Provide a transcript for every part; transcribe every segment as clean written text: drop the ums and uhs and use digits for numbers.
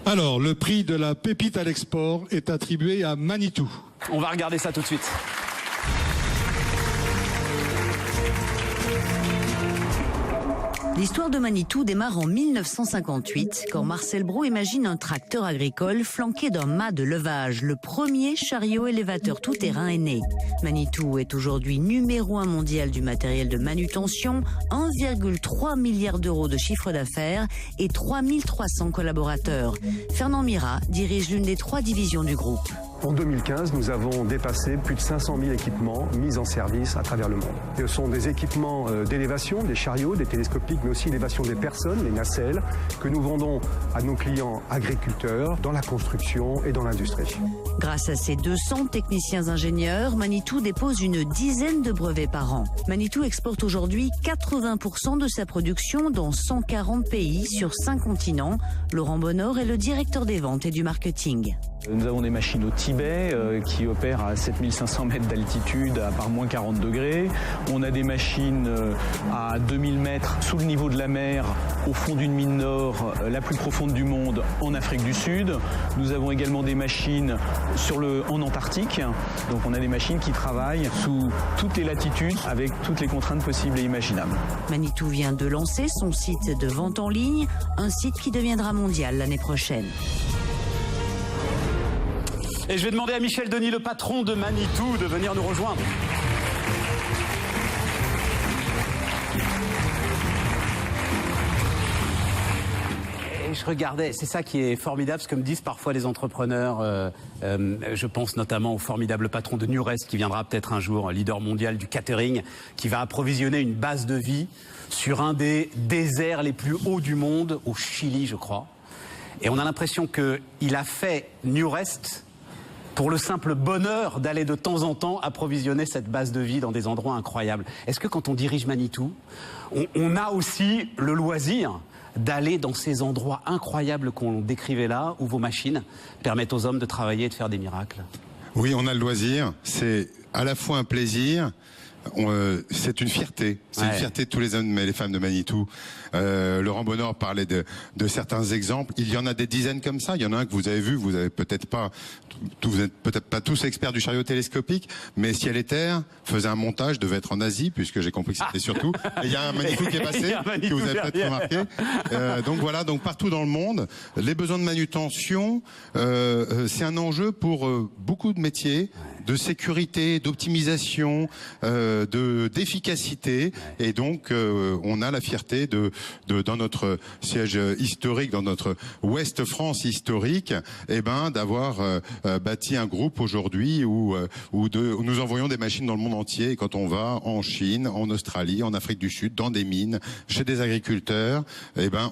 Alors, le prix de la pépite à l'export est attribué à Manitou. On va regarder ça tout de suite. L'histoire de Manitou démarre en 1958, quand Marcel Brault imagine un tracteur agricole flanqué d'un mât de levage. Le premier chariot élévateur tout-terrain est né. Manitou est aujourd'hui numéro 1 mondial du matériel de manutention, 1,3 milliard d'euros de chiffre d'affaires et 3300 collaborateurs. Fernand Mirat dirige l'une des 3 divisions du groupe. En 2015, nous avons dépassé plus de 500 000 équipements mis en service à travers le monde. Ce sont des équipements d'élévation, des chariots, des télescopiques, mais aussi l'élévation des personnes, les nacelles, que nous vendons à nos clients agriculteurs dans la construction et dans l'industrie. Grâce à ses 200 techniciens ingénieurs, Manitou dépose une dizaine de brevets par an. Manitou exporte aujourd'hui 80% de sa production dans 140 pays sur 5 continents. Laurent Bonnor est le directeur des ventes et du marketing. Nous avons des machines au Tibet qui opèrent à 7500 mètres d'altitude à par moins 40 degrés. On a des machines à 2000 mètres sous le niveau de la mer au fond d'une mine d'or la plus profonde du monde en Afrique du Sud. Nous avons également des machines en Antarctique. Donc on a des machines qui travaillent sous toutes les latitudes avec toutes les contraintes possibles et imaginables. Manitou vient de lancer son site de vente en ligne, un site qui deviendra mondial l'année prochaine. Et je vais demander à Michel Denis, le patron de Manitou, de venir nous rejoindre. Et je regardais, c'est ça qui est formidable, ce que me disent parfois les entrepreneurs. Je pense notamment au formidable patron de Nurest, qui viendra peut-être un jour, leader mondial du catering, qui va approvisionner une base de vie sur un des déserts les plus hauts du monde, au Chili, je crois. Et on a l'impression qu'il a fait Nurest pour le simple bonheur d'aller de temps en temps approvisionner cette base de vie dans des endroits incroyables. Est-ce que quand on dirige Manitou, on a aussi le loisir d'aller dans ces endroits incroyables qu'on décrivait là, où vos machines permettent aux hommes de travailler et de faire des miracles? Oui, on a le loisir. C'est à la fois un plaisir. C'est une fierté. C'est une fierté de tous les hommes et les femmes de Manitou. Laurent Bonnor parlait de certains exemples. Il y en a des dizaines comme ça. Il y en a un que vous avez vu. Vous avez peut-être pas. Vous n'êtes peut-être pas tous experts du chariot télescopique, mais Ciel et Terre faisait un montage, devait être en Asie, puisque j'ai compris que c'était surtout. Et il y a un Manitou qui est passé, que vous avez peut-être remarqué. Donc voilà, donc partout dans le monde, les besoins de manutention, c'est un enjeu pour beaucoup de métiers, de sécurité, d'optimisation, d'efficacité. Et donc on a la fierté dans notre siège historique, dans notre Ouest France historique, d'avoir bâti un groupe aujourd'hui où nous envoyons des machines dans le monde entier. Et quand on va en Chine, en Australie, en Afrique du Sud, dans des mines, chez des agriculteurs,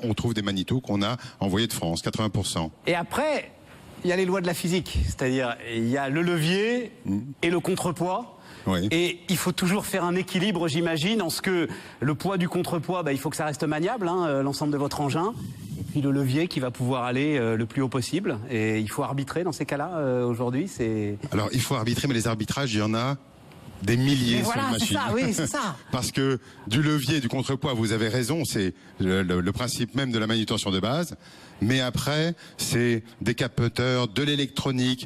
on trouve des Manitou qu'on a envoyés de France, 80%. Et après, il y a les lois de la physique, c'est-à-dire il y a le levier et le contrepoids. Oui. Et il faut toujours faire un équilibre, j'imagine, en ce que le poids du contrepoids, il faut que ça reste maniable, l'ensemble de votre engin. Et puis le levier qui va pouvoir aller le plus haut possible. Et il faut arbitrer dans ces cas-là, aujourd'hui. Alors, il faut arbitrer, mais les arbitrages, il y en a des milliers sur une machine. C'est ça, oui, c'est ça. Parce que du levier, du contrepoids, vous avez raison, c'est le principe même de la manutention de base. Mais après, c'est des capteurs, de l'électronique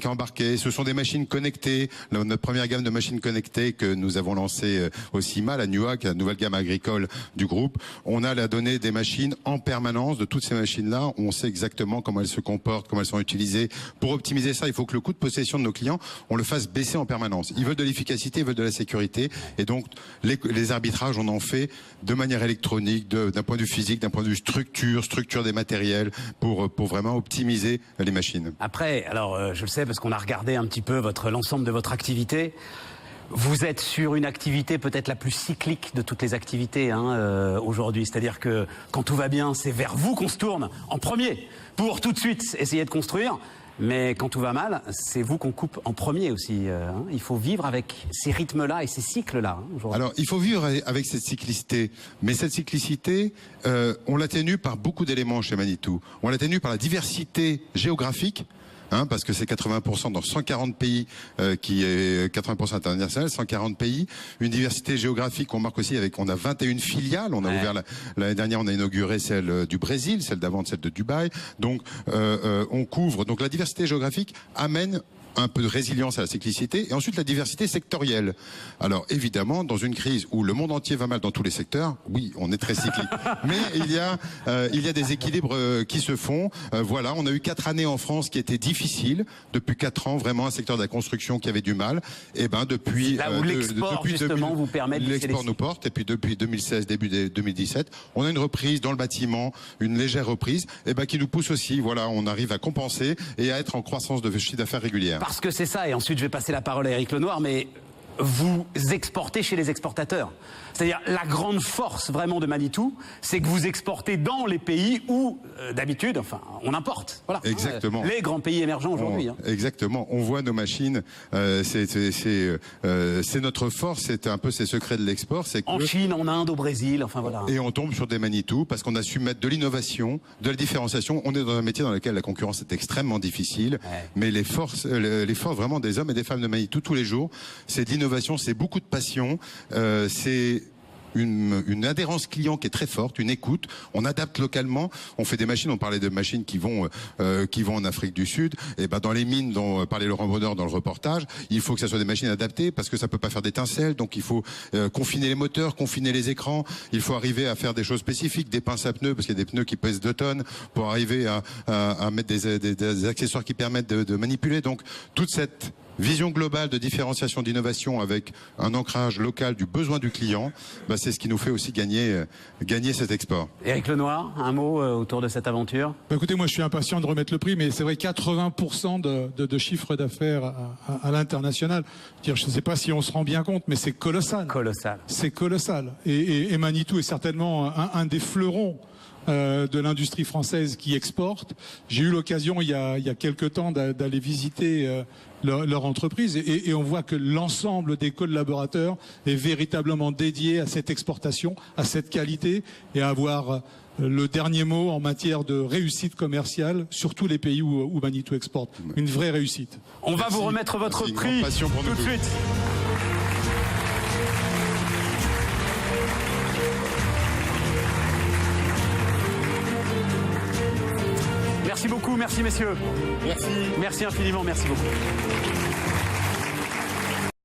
embarquée. Ce sont des machines connectées. Notre première gamme de machines connectées que nous avons lancée au CIMA, la NUAC, la nouvelle gamme agricole du groupe. On a la donnée des machines en permanence. De toutes ces machines-là, on sait exactement comment elles se comportent, comment elles sont utilisées. Pour optimiser ça, il faut que le coût de possession de nos clients, on le fasse baisser en permanence. Ils veulent de l'efficacité, ils veulent de la sécurité. Et donc, les arbitrages, on en fait de manière électronique, d'un point de vue physique, d'un point de vue structure des matériels, pour vraiment optimiser les machines. Après, alors je le sais parce qu'on a regardé un petit peu l'ensemble de votre activité. Vous êtes sur une activité peut-être la plus cyclique de toutes les activités aujourd'hui. C'est-à-dire que quand tout va bien, c'est vers vous qu'on se tourne en premier pour tout de suite essayer de construire. Mais quand tout va mal, c'est vous qu'on coupe en premier aussi. Il faut vivre avec ces rythmes-là et ces cycles-là. Alors, il faut vivre avec cette cyclicité. Mais cette cyclicité, on l'atténue par beaucoup d'éléments chez Manitou. On l'atténue par la diversité géographique. parce que c'est 80% dans 140 pays, qui est 80% international, 140 pays, une diversité géographique. On marque aussi on a 21 filiales. On a ouvert l'année dernière, on a inauguré celle du Brésil, celle d'avant, celle de Dubaï. Donc on couvre. Donc la diversité géographique amène un peu de résilience à la cyclicité, et ensuite la diversité sectorielle. Alors évidemment, dans une crise où le monde entier va mal dans tous les secteurs, oui, on est très cyclique. Mais il y a des équilibres qui se font. Voilà, on a eu 4 années en France qui étaient difficiles. Depuis 4 ans, vraiment un secteur de la construction qui avait du mal. Et ben depuis là où l'export justement vous permet de l'export nous porte. Et puis depuis 2016, début 2017, on a une reprise dans le bâtiment, une légère reprise, et ben qui nous pousse aussi. Voilà, on arrive à compenser et à être en croissance de chiffre d'affaires régulière. Parce que c'est ça, et ensuite je vais passer la parole à Éric Lenoir, mais vous exportez chez les exportateurs. C'est-à-dire la grande force vraiment de Manitou, c'est que vous exportez dans les pays où d'habitude, enfin, on importe. Voilà. Exactement. Les grands pays émergents aujourd'hui. Exactement. On voit nos machines. C'est notre force. C'est un peu ces secrets de l'export. C'est en Chine, en Inde, au Brésil. Enfin voilà. Et on tombe sur des Manitou parce qu'on a su mettre de l'innovation, de la différenciation. On est dans un métier dans lequel la concurrence est extrêmement difficile. Ouais. Mais les forces vraiment des hommes et des femmes de Manitou tous les jours, c'est de l'innovation, c'est beaucoup de passion, c'est une adhérence client qui est très forte, une écoute. On adapte localement. On fait des machines. On parlait de machines qui vont en Afrique du Sud. Et ben dans les mines dont parlait Laurent Brodeur dans le reportage, il faut que ça soit des machines adaptées parce que ça peut pas faire d'étincelles. Donc il faut confiner les moteurs, confiner les écrans. Il faut arriver à faire des choses spécifiques, des pinces à pneus parce qu'il y a des pneus qui pèsent 2 tonnes pour arriver à mettre des accessoires qui permettent de manipuler. Donc toute cette vision globale de différenciation, d'innovation avec un ancrage local du besoin du client, bah c'est ce qui nous fait aussi gagner cet export. Éric Lenoir, un mot autour de cette aventure? Bah écoutez, moi je suis impatient de remettre le prix, mais c'est vrai 80% de chiffre d'affaires à l'international. Je ne sais pas si on se rend bien compte, mais c'est colossal. Colossal. C'est colossal. Et Manitou est certainement un des fleurons de l'industrie française qui exporte. J'ai eu l'occasion il y a quelque temps d'aller visiter leur entreprise et on voit que l'ensemble des collaborateurs est véritablement dédié à cette exportation, à cette qualité et à avoir le dernier mot en matière de réussite commerciale sur tous les pays où Manitou exporte. Une vraie réussite. On va vous remettre votre prix tout de suite. Merci beaucoup, merci messieurs. Merci. Merci infiniment, merci beaucoup.